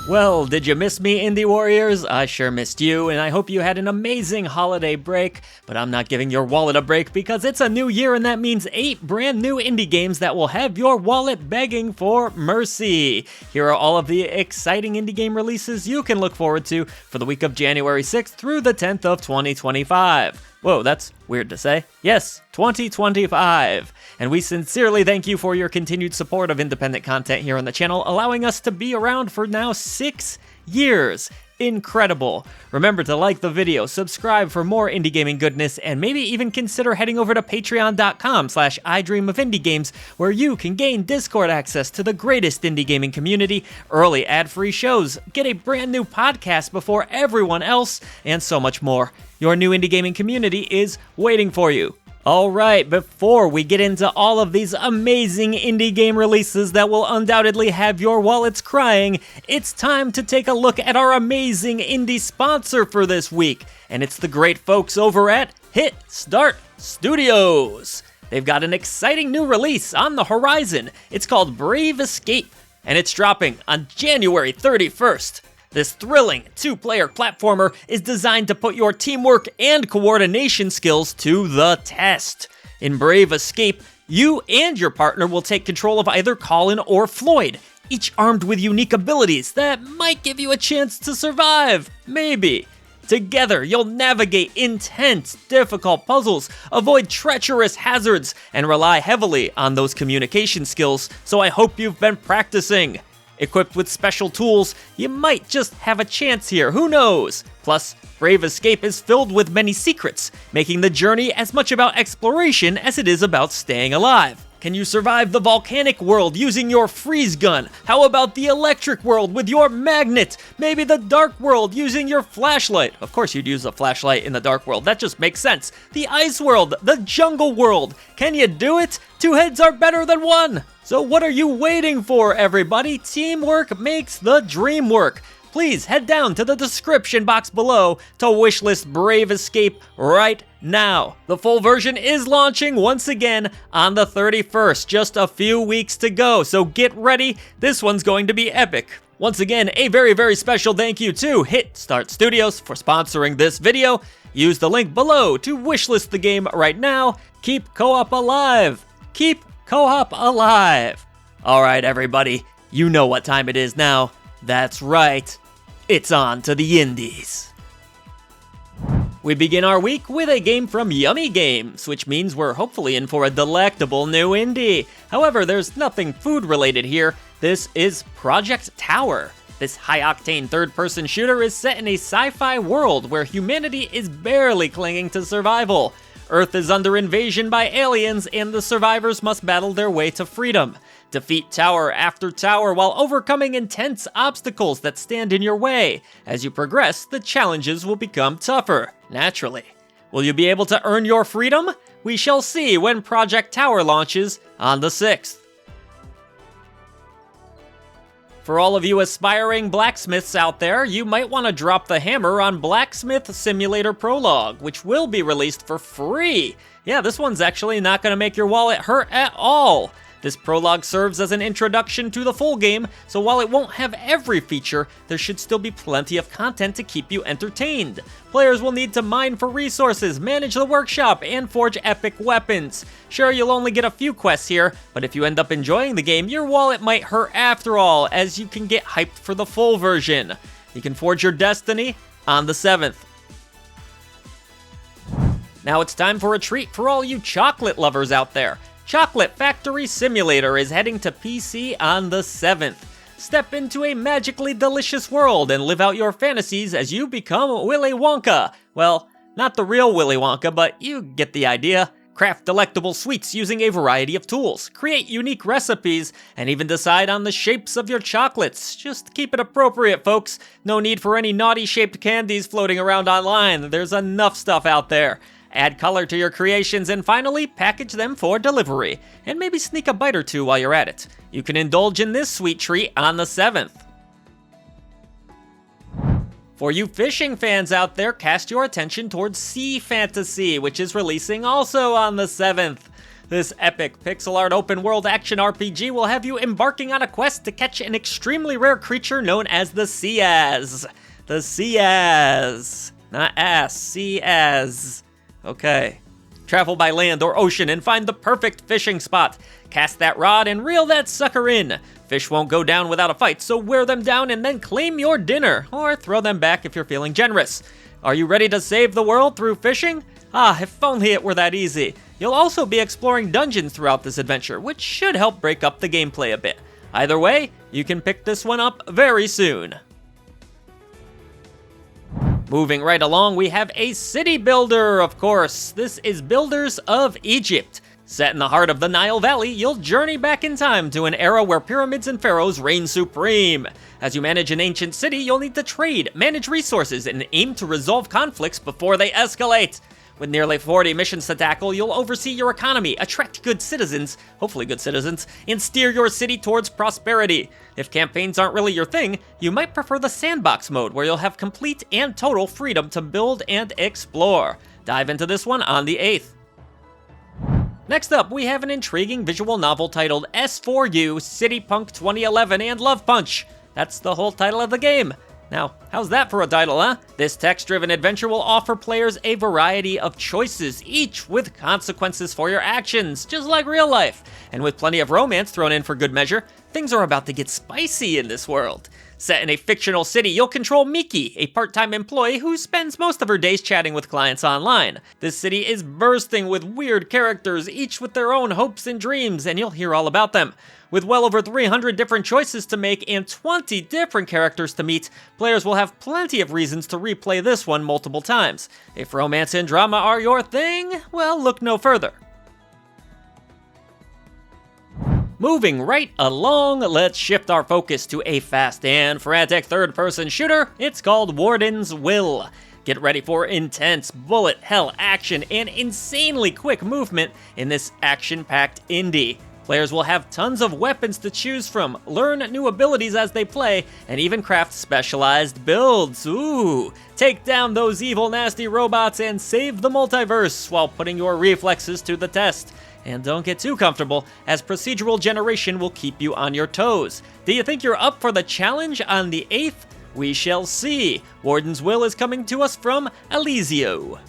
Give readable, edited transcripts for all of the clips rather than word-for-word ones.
Well, did you miss me, Indie Warriors? I sure missed you, and I hope you had an amazing holiday break, but I'm not giving your wallet a break because it's a new year and that means 8 brand new indie games that will have your wallet begging for mercy. Here are all of the exciting indie game releases you can look forward to for the week of January 6th through the 10th of 2025. Whoa, that's weird to say. Yes, 2025. And we sincerely thank you for your continued support of independent content here on the channel, allowing us to be around for now 6 years. Incredible. Remember to like the video, subscribe for more indie gaming goodness, and maybe even consider heading over to patreon.com/idreamofindiegames, where you can gain Discord access to the greatest indie gaming community, early ad-free shows, get a brand new podcast before everyone else, and so much more. Your new indie gaming community is waiting for you. Alright, before we get into all of these amazing indie game releases that will undoubtedly have your wallets crying, it's time to take a look at our amazing indie sponsor for this week, and it's the great folks over at Hit Start Studios. They've got an exciting new release on the horizon. It's called Brave Escape, and it's dropping on January 31st. This thrilling 2-player platformer is designed to put your teamwork and coordination skills to the test. In Brave Escape, you and your partner will take control of either Colin or Floyd, each armed with unique abilities that might give you a chance to survive, maybe. Together, you'll navigate intense, difficult puzzles, avoid treacherous hazards, and rely heavily on those communication skills, so I hope you've been practicing. Equipped with special tools, you might just have a chance here, who knows? Plus, Brave Escape is filled with many secrets, making the journey as much about exploration as it is about staying alive. Can you survive the volcanic world using your freeze gun? How about the electric world with your magnet? Maybe the dark world using your flashlight. Of course you'd use a flashlight in the dark world, that just makes sense. The ice world, the jungle world. Can you do it? 2 heads are better than 1. So what are you waiting for, everybody? Teamwork makes the dream work. Please head down to the description box below to wishlist Brave Escape right now. The full version is launching once again on the 31st, just a few weeks to go, so get ready, this one's going to be epic. Once again, a very, very special thank you to Hit Start Studios for sponsoring this video. Use the link below to wishlist the game right now. Keep co-op alive. Keep co-op alive. All right, everybody, you know what time it is now. That's right. It's on to the indies. We begin our week with a game from Yummy Games, which means we're hopefully in for a delectable new indie. However, there's nothing food related here. This is Project Tower. This high-octane third-person shooter is set in a sci-fi world where humanity is barely clinging to survival. Earth is under invasion by aliens, and the survivors must battle their way to freedom. Defeat tower after tower while overcoming intense obstacles that stand in your way. As you progress, the challenges will become tougher, naturally. Will you be able to earn your freedom? We shall see when Project Tower launches on the 6th. For all of you aspiring blacksmiths out there, you might want to drop the hammer on Blacksmith Simulator Prologue, which will be released for free. Yeah, this one's actually not going to make your wallet hurt at all. This prologue serves as an introduction to the full game, so while it won't have every feature, there should still be plenty of content to keep you entertained. Players will need to mine for resources, manage the workshop, and forge epic weapons. Sure, you'll only get a few quests here, but if you end up enjoying the game, your wallet might hurt after all, as you can get hyped for the full version. You can forge your destiny on the 7th. Now it's time for a treat for all you chocolate lovers out there. Chocolate Factory Simulator is heading to PC on the 7th. Step into a magically delicious world and live out your fantasies as you become Willy Wonka. Well, not the real Willy Wonka, but you get the idea. Craft delectable sweets using a variety of tools, create unique recipes, and even decide on the shapes of your chocolates. Just keep it appropriate, folks. No need for any naughty-shaped candies floating around online. There's enough stuff out there. Add color to your creations, and finally, package them for delivery. And maybe sneak a bite or two while you're at it. You can indulge in this sweet treat on the 7th. For you fishing fans out there, cast your attention towards Sea Fantasy, which is releasing also on the 7th. This epic pixel art open world action RPG will have you embarking on a quest to catch an extremely rare creature known as the Ciaz. The Ciaz. Not ass, Ciaz. Okay. Travel by land or ocean and find the perfect fishing spot. Cast that rod and reel that sucker in. Fish won't go down without a fight, so wear them down and then claim your dinner, or throw them back if you're feeling generous. Are you ready to save the world through fishing? Ah, if only it were that easy. You'll also be exploring dungeons throughout this adventure, which should help break up the gameplay a bit. Either way, you can pick this one up very soon. Moving right along, we have a city builder, of course. This is Builders of Egypt. Set in the heart of the Nile Valley, you'll journey back in time to an era where pyramids and pharaohs reign supreme. As you manage an ancient city, you'll need to trade, manage resources, and aim to resolve conflicts before they escalate. With nearly 40 missions to tackle, you'll oversee your economy, attract good citizens, hopefully good citizens, and steer your city towards prosperity. If campaigns aren't really your thing, you might prefer the sandbox mode, where you'll have complete and total freedom to build and explore. Dive into this one on the 8th. Next up, we have an intriguing visual novel titled S4U, CITYPUNK 2011, and Love Punch. That's the whole title of the game. Now, how's that for a title, huh? This text-driven adventure will offer players a variety of choices, each with consequences for your actions, just like real life. And with plenty of romance thrown in for good measure, things are about to get spicy in this world. Set in a fictional city, you'll control Miki, a part-time employee who spends most of her days chatting with clients online. This city is bursting with weird characters, each with their own hopes and dreams, and you'll hear all about them. With well over 300 different choices to make and 20 different characters to meet, players will have plenty of reasons to replay this one multiple times. If romance and drama are your thing, well, look no further. Moving right along, let's shift our focus to a fast and frantic third-person shooter. It's called Warden's Will. Get ready for intense bullet hell action and insanely quick movement in this action-packed indie. Players will have tons of weapons to choose from, learn new abilities as they play, and even craft specialized builds. Ooh! Take down those evil, nasty robots and save the multiverse while putting your reflexes to the test. And don't get too comfortable, as procedural generation will keep you on your toes. Do you think you're up for the challenge on the 8th? We shall see. Warden's Will is coming to us from Elyzio.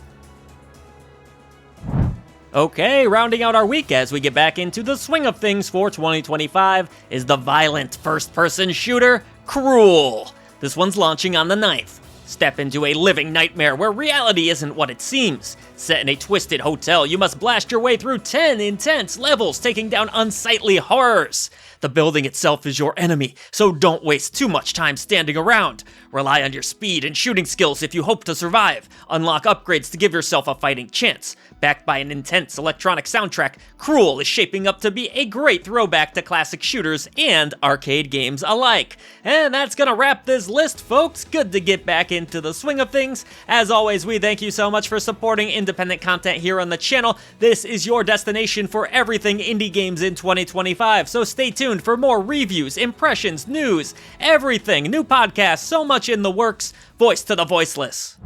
Okay, rounding out our week as we get back into the swing of things for 2025 is the violent first-person shooter, Cruel. This one's launching on the 9th. Step into a living nightmare where reality isn't what it seems. Set in a twisted hotel, you must blast your way through 10 intense levels, taking down unsightly horrors. The building itself is your enemy, so don't waste too much time standing around. Rely on your speed and shooting skills if you hope to survive. Unlock upgrades to give yourself a fighting chance. Backed by an intense electronic soundtrack, Cruel is shaping up to be a great throwback to classic shooters and arcade games alike. And that's gonna wrap this list, folks. Good to get back into the swing of things. As always, we thank you so much for supporting independent content here on the channel. This is your destination for everything indie games in 2025, so stay tuned for more reviews, impressions, news, everything, new podcasts, so much in the works. Voice to the voiceless.